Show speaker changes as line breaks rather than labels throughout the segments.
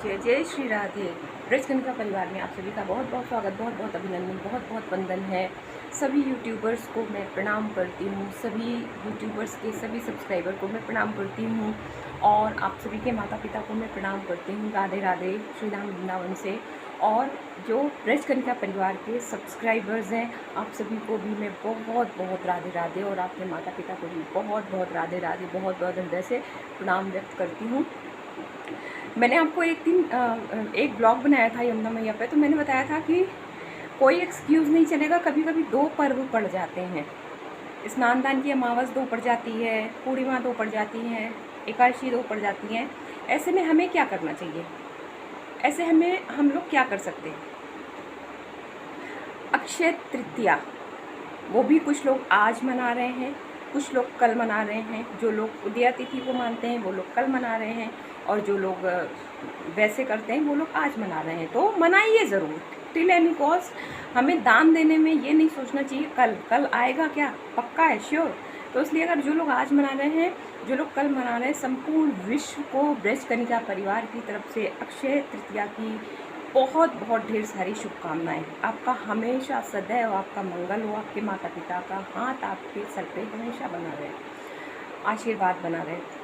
जय जय श्री राधे। ब्रजकनिका परिवार में आप सभी का बहुत बहुत स्वागत, बहुत बहुत अभिनंदन, बहुत बहुत वंदन है। सभी यूट्यूबर्स को मैं प्रणाम करती हूँ, सभी यूट्यूबर्स के सभी सब्सक्राइबर को मैं प्रणाम करती हूँ और आप सभी के माता पिता को मैं प्रणाम करती हूँ। राधे राधे श्री धाम वृंदावन से। और जो ब्रजकनिका परिवार के सब्सक्राइबर्स हैं, आप सभी को भी मैं बहुत बहुत राधे राधे और आपके माता पिता को भी बहुत बहुत राधे राधे, बहुत बहुत हृदय से प्रणाम व्यक्त करती हूँ। मैंने आपको एक दिन एक ब्लॉग बनाया था यमुना मैया पे, तो मैंने बताया था कि कोई एक्सक्यूज़ नहीं चलेगा। कभी कभी दो पर्व पड़ जाते हैं, स्नान दान की अमावस दो पड़ जाती है, पूर्णिमा दो पड़ जाती हैं, एकादशी दो पड़ जाती हैं। ऐसे में हमें क्या करना चाहिए, ऐसे हम लोग क्या कर सकते हैं? अक्षय तृतीया वो भी कुछ लोग आज मना रहे हैं, कुछ लोग कल मना रहे हैं। जो लोग उदया तिथि को मानते हैं वो लोग कल मना रहे हैं, और जो लोग वैसे करते हैं वो लोग आज मना रहे हैं। तो मनाइए ज़रूर, टिल एनी कॉस्ट। हमें दान देने में ये नहीं सोचना चाहिए कल आएगा क्या, पक्का है, श्योर। तो इसलिए अगर जो लोग आज मना रहे हैं, जो लोग कल मना रहे हैं, संपूर्ण विश्व को ब्रजकनिका परिवार की तरफ से अक्षय तृतीया की बहुत बहुत ढेर सारी शुभकामनाएं। आपका हमेशा सदैव आपका मंगल हो, आपके माता पिता का हाथ आपके सर पे हमेशा बना रहे, आशीर्वाद बना रहे।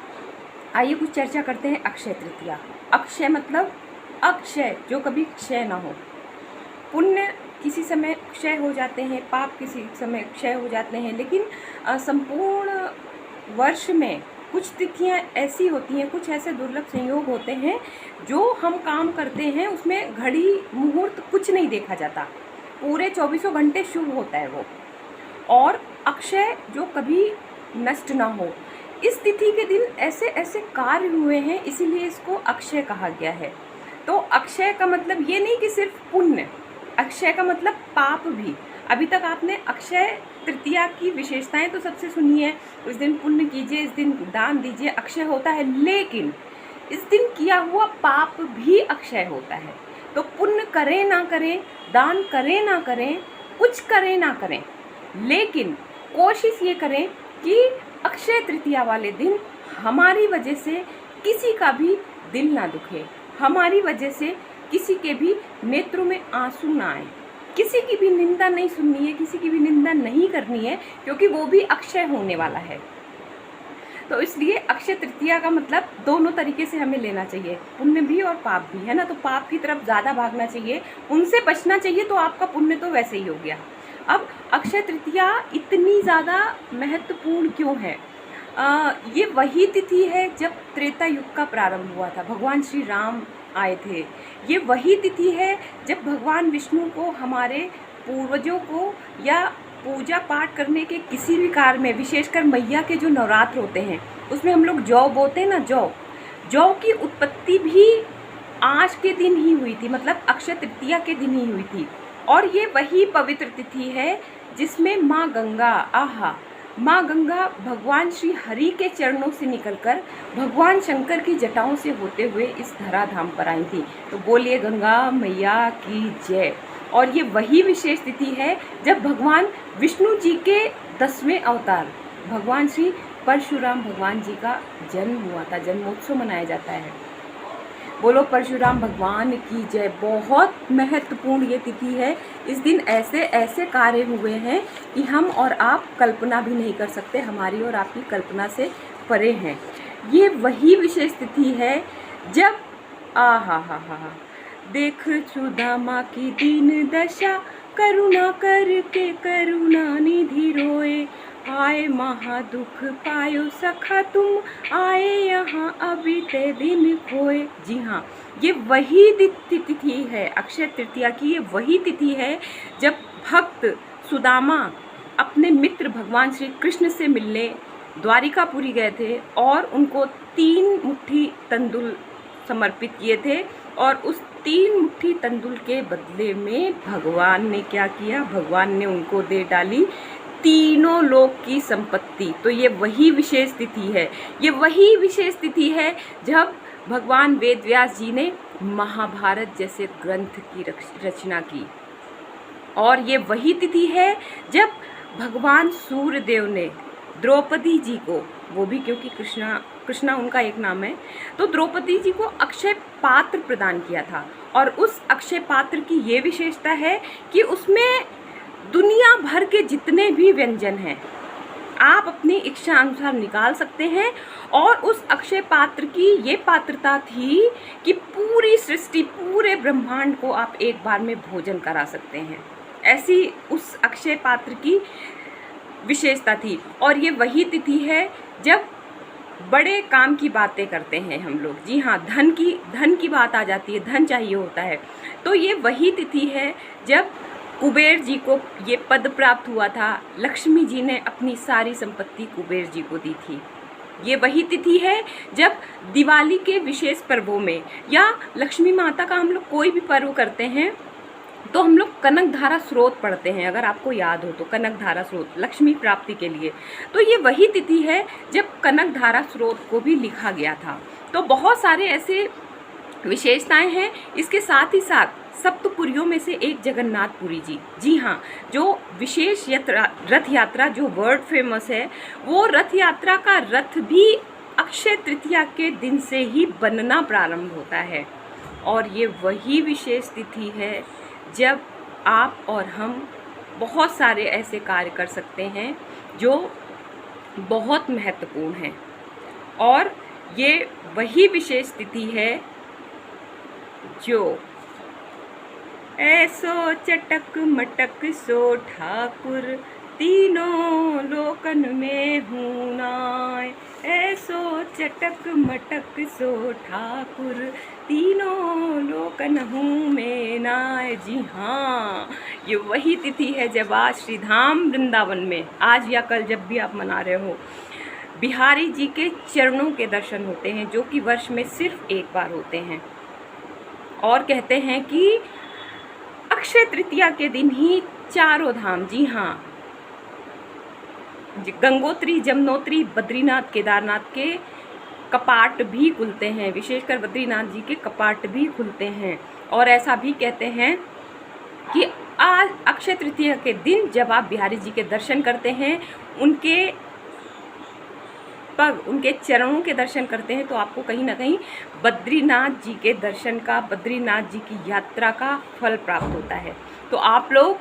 आइए कुछ चर्चा करते हैं अक्षय तृतीया। अक्षय मतलब अक्षय, जो कभी क्षय ना हो। पुण्य किसी समय क्षय हो जाते हैं, पाप किसी समय क्षय हो जाते हैं, लेकिन संपूर्ण वर्ष में कुछ तिथियां ऐसी होती हैं, कुछ ऐसे दुर्लभ संयोग होते हैं जो हम काम करते हैं उसमें घड़ी मुहूर्त कुछ नहीं देखा जाता, पूरे 24 घंटे शुभ होता है वो। और अक्षय जो कभी नष्ट ना हो, इस तिथि के दिन ऐसे ऐसे कार्य हुए हैं, इसीलिए इसको अक्षय कहा गया है। तो अक्षय का मतलब ये नहीं कि सिर्फ पुण्य, अक्षय का मतलब पाप भी। अभी तक आपने अक्षय तृतीया की विशेषताएं तो सबसे सुनी है, उस दिन पुण्य कीजिए, इस दिन दान दीजिए, अक्षय होता है। लेकिन इस दिन किया हुआ पाप भी अक्षय होता है। तो पुण्य करें ना करें, दान करें ना करें, कुछ करें ना करें, लेकिन कोशिश ये करें कि अक्षय तृतीया वाले दिन हमारी वजह से किसी का भी दिल ना दुखे, हमारी वजह से किसी के भी नेत्रों में आंसू ना आए, किसी की भी निंदा नहीं सुननी है, किसी की भी निंदा नहीं करनी है, क्योंकि वो भी अक्षय होने वाला है। तो इसलिए अक्षय तृतीया का मतलब दोनों तरीके से हमें लेना चाहिए, पुण्य भी और पाप भी, है ना। तो पाप की तरफ ज़्यादा भागना चाहिए, उनसे बचना चाहिए, तो आपका पुण्य तो वैसे ही हो गया। अब अक्षय तृतीया इतनी ज़्यादा महत्वपूर्ण क्यों है? ये वही तिथि है जब त्रेता युग का प्रारंभ हुआ था, भगवान श्री राम आए थे। ये वही तिथि है जब भगवान विष्णु को, हमारे पूर्वजों को, या पूजा पाठ करने के किसी भी कार्य में, विशेषकर मैया के जो नवरात्र होते हैं उसमें हम लोग जौ बोते हैं ना, जौ की उत्पत्ति भी आज के दिन ही हुई थी, मतलब अक्षय तृतीया के दिन ही हुई थी। और ये वही पवित्र तिथि है जिसमें माँ गंगा, माँ गंगा भगवान श्री हरि के चरणों से निकलकर भगवान शंकर की जटाओं से होते हुए इस धराधाम पर आई थी। तो बोलिए गंगा मैया की जय। और ये वही विशेष तिथि है जब भगवान विष्णु जी के 10वें अवतार भगवान श्री परशुराम भगवान जी का जन्म हुआ था, जन्मोत्सव मनाया जाता है। बोलो परशुराम भगवान की जय। बहुत महत्वपूर्ण ये तिथि है। इस दिन ऐसे ऐसे कार्य हुए हैं कि हम और आप कल्पना भी नहीं कर सकते, हमारी और आपकी कल्पना से परे हैं। ये वही विशेष तिथि है जब हा देख सुदामा की दीन दशा, करुणा करके करुणा निधि रोए, आए महा दुख पायो सखा तुम, आए यहाँ अभी ते दिन खोए। जी हाँ, ये वही तिथि है अक्षय तृतीया की, ये वही तिथि है जब भक्त सुदामा अपने मित्र भगवान श्री कृष्ण से मिलने द्वारिकापुरी गए थे और उनको 3 मुट्ठी तंदुल समर्पित किए थे, और उस 3 मुट्ठी तंदुल के बदले में भगवान ने क्या किया, भगवान ने उनको दे डाली तीनों लोक की संपत्ति। तो ये वही विशेष तिथि है, ये वही विशेष तिथि है जब भगवान वेदव्यास जी ने महाभारत जैसे ग्रंथ की रचना की। और ये वही तिथि है जब भगवान सूर्यदेव ने द्रौपदी जी को, वो भी क्योंकि कृष्णा कृष्णा उनका एक नाम है। तो द्रौपदी जी को अक्षय पात्र प्रदान किया था, और उस अक्षय पात्र की ये विशेषता है कि उसमें दुनिया भर के जितने भी व्यंजन हैं आप अपनी इच्छा अनुसार निकाल सकते हैं। और उस अक्षय पात्र की ये पात्रता थी कि पूरी सृष्टि, पूरे ब्रह्मांड को आप एक बार में भोजन करा सकते हैं। ऐसी उस अक्षय पात्र की विशेषता थी। और ये वही तिथि है जब बड़े काम की बातें करते हैं हम लोग। जी हाँ, धन की बात आ जाती है, धन चाहिए होता है। तो ये वही तिथि है जब कुबेर जी को ये पद प्राप्त हुआ था। लक्ष्मी जी ने अपनी सारी संपत्ति कुबेर जी को दी थी। ये वही तिथि है जब दिवाली के विशेष पर्वों में या लक्ष्मी माता का हम लोग कोई भी पर्व करते हैं तो हम लोग कनक धारा स्रोत पढ़ते हैं। अगर आपको याद हो तो कनक धारा स्रोत लक्ष्मी प्राप्ति के लिए, तो ये वही तिथि है जब कनक धारा स्रोत को भी लिखा गया था। तो बहुत सारे ऐसे विशेषताएं हैं। इसके साथ ही साथ सप्तपुरियों में से एक जगन्नाथपुरी जी, जी हाँ, जो विशेष रथ यात्रा जो वर्ल्ड फेमस है, वो रथ यात्रा का रथ भी अक्षय तृतीया के दिन से ही बनना प्रारंभ होता है। और ये वही विशेष तिथि है जब आप और हम बहुत सारे ऐसे कार्य कर सकते हैं जो बहुत महत्वपूर्ण हैं। और ये वही विशेष तिथि है जो ऐसो चटक मटक सो ठाकुर तीनों लोकन में हूँ नाय। ऐसो चटक मटक सो ठाकुर तीनों लोकन हूँ में नाय। जी हाँ, ये वही तिथि है जब आज श्रीधाम वृंदावन में, आज या कल जब भी आप मना रहे हो, बिहारी जी के चरणों के दर्शन होते हैं, जो कि वर्ष में सिर्फ एक बार होते हैं। और कहते हैं कि अक्षय तृतीया के दिन ही चारों धाम, जी हाँ, गंगोत्री, जमुनोत्री, बद्रीनाथ, केदारनाथ के कपाट भी खुलते हैं। विशेषकर बद्रीनाथ जी के कपाट भी खुलते हैं। और ऐसा भी कहते हैं कि आज अक्षय तृतीया के दिन जब आप बिहारी जी के दर्शन करते हैं, उनके पग, उनके चरणों के दर्शन करते हैं, तो आपको कहीं ना कहीं बद्रीनाथ जी के दर्शन का, बद्रीनाथ जी की यात्रा का फल प्राप्त होता है। तो आप लोग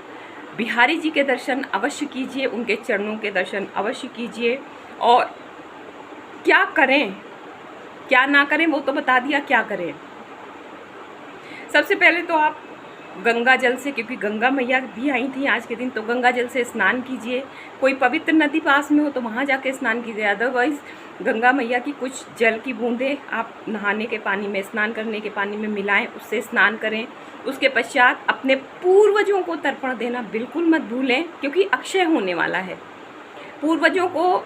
बिहारी जी के दर्शन अवश्य कीजिए, उनके चरणों के दर्शन अवश्य कीजिए। और क्या करें क्या ना करें वो तो बता दिया, क्या करें। सबसे पहले तो आप गंगा जल से, क्योंकि गंगा मैया भी आई थी आज के दिन, तो गंगा जल से स्नान कीजिए। कोई पवित्र नदी पास में हो तो वहाँ जाके स्नान कीजिए। अदरवाइज़ गंगा मैया की कुछ जल की बूंदें आप नहाने के पानी में, स्नान करने के पानी में मिलाएं, उससे स्नान करें। उसके पश्चात अपने पूर्वजों को तर्पण देना बिल्कुल मत भूलें, क्योंकि अक्षय होने वाला है। पूर्वजों को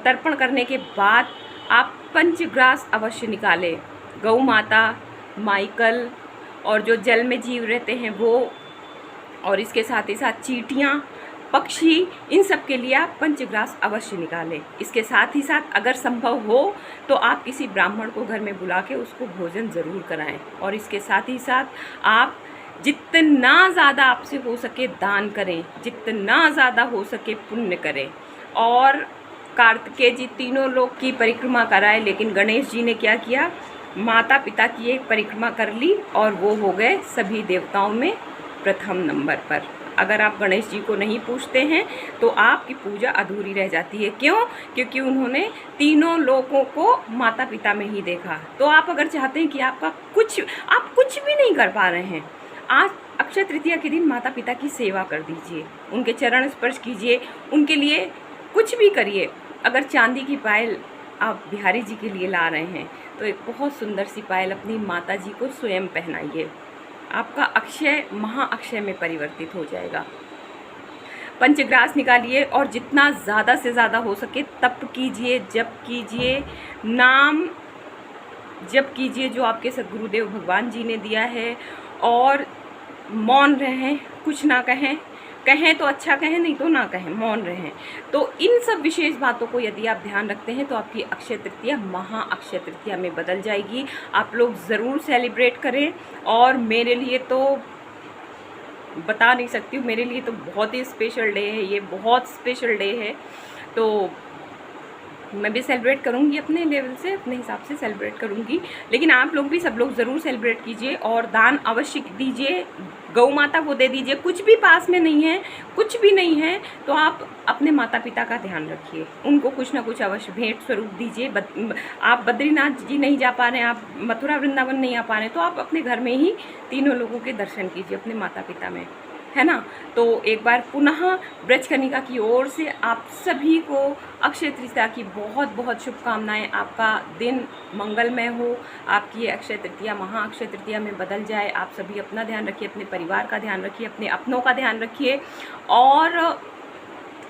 तर्पण करने के बाद आप पंचग्रास अवश्य निकालें। गौ माता, माइकल और जो जल में जीव रहते हैं वो, और इसके साथ ही साथ चींटियाँ, पक्षी, इन सब के लिए आप पंचग्रास अवश्य निकालें। इसके साथ ही साथ अगर संभव हो तो आप किसी ब्राह्मण को घर में बुला के उसको भोजन ज़रूर कराएं। और इसके साथ ही साथ आप जितना ज़्यादा आपसे हो सके दान करें, जितना ज़्यादा हो सके पुण्य करें। और कार्तिकेय जी तीनों लोक की परिक्रमा कराए, लेकिन गणेश जी ने क्या किया, माता पिता की एक परिक्रमा कर ली और वो हो गए सभी देवताओं में प्रथम नंबर पर। अगर आप गणेश जी को नहीं पूजते हैं तो आपकी पूजा अधूरी रह जाती है। क्यों? क्योंकि उन्होंने तीनों लोगों को माता पिता में ही देखा। तो आप अगर चाहते हैं कि आप कुछ भी नहीं कर पा रहे हैं, आज अक्षय तृतीया के दिन माता पिता की सेवा कर दीजिए, उनके चरण स्पर्श कीजिए, उनके लिए कुछ भी करिए। अगर चांदी की पायल आप बिहारी जी के लिए ला रहे हैं तो एक बहुत सुंदर सी पायल अपनी माता जी को स्वयं पहनाइए। आपका अक्षय महाअक्षय में परिवर्तित हो जाएगा। पंचग्रास निकालिए और जितना ज़्यादा से ज़्यादा हो सके तप कीजिए, जप कीजिए, नाम जप कीजिए जो आपके सद्गुरुदेव भगवान जी ने दिया है। और मौन रहें, कुछ ना कहें, कहें तो अच्छा कहें, नहीं तो ना कहें, मौन रहें। तो इन सब विशेष बातों को यदि आप ध्यान रखते हैं तो आपकी अक्षय तृतीया महा अक्षय तृतीया में बदल जाएगी। आप लोग ज़रूर सेलिब्रेट करें। और मेरे लिए तो बता नहीं सकती हूँ, मेरे लिए तो बहुत ही स्पेशल डे है, ये बहुत स्पेशल डे है। तो मैं भी सेलिब्रेट करूँगी अपने लेवल से, अपने हिसाब से सेलिब्रेट करूँगी। लेकिन आप लोग भी, सब लोग ज़रूर सेलिब्रेट कीजिए और दान अवश्य दीजिए, गौ माता को दे दीजिए। कुछ भी पास में नहीं है, कुछ भी नहीं है, तो आप अपने माता पिता का ध्यान रखिए, उनको कुछ ना कुछ अवश्य भेंट स्वरूप दीजिए। आप बद्रीनाथ जी नहीं जा पा रहे हैं, आप मथुरा वृंदावन नहीं आ पा रहे हैं, तो आप अपने घर में ही तीनों लोगों के दर्शन कीजिए, अपने माता पिता में, है ना। तो एक बार पुनः ब्रजकनिका की ओर से आप सभी को अक्षय तृतीया की बहुत बहुत शुभकामनाएं। आपका दिन मंगलमय हो, आपकी ये अक्षय तृतीया महा अक्षय तृतीया में बदल जाए। आप सभी अपना ध्यान रखिए, अपने परिवार का ध्यान रखिए, अपने अपनों का ध्यान रखिए। और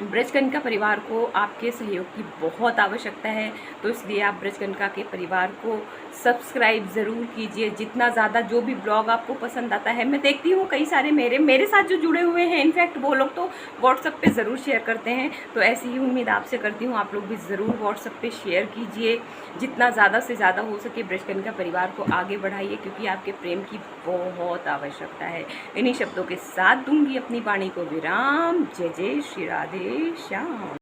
ब्रजकनिका परिवार को आपके सहयोग की बहुत आवश्यकता है, तो इसलिए आप ब्रजकनिका के परिवार को सब्सक्राइब ज़रूर कीजिए। जितना ज़्यादा, जो भी ब्लॉग आपको पसंद आता है, मैं देखती हूँ कई सारे मेरे साथ जो जुड़े हुए हैं, इनफैक्ट वो लोग तो व्हाट्सएप पे ज़रूर शेयर करते हैं, तो ऐसी ही उम्मीद आपसे करती हूँ। आप लोग भी ज़रूर व्हाट्सएप पे शेयर कीजिए, जितना ज़्यादा से ज़्यादा हो सके ब्रजकनिका परिवार को आगे बढ़ाइए, क्योंकि आपके प्रेम की बहुत आवश्यकता है। इन्हीं शब्दों के साथ दूंगी अपनी वाणी को विराम। जय जय श्री राधे श्याम।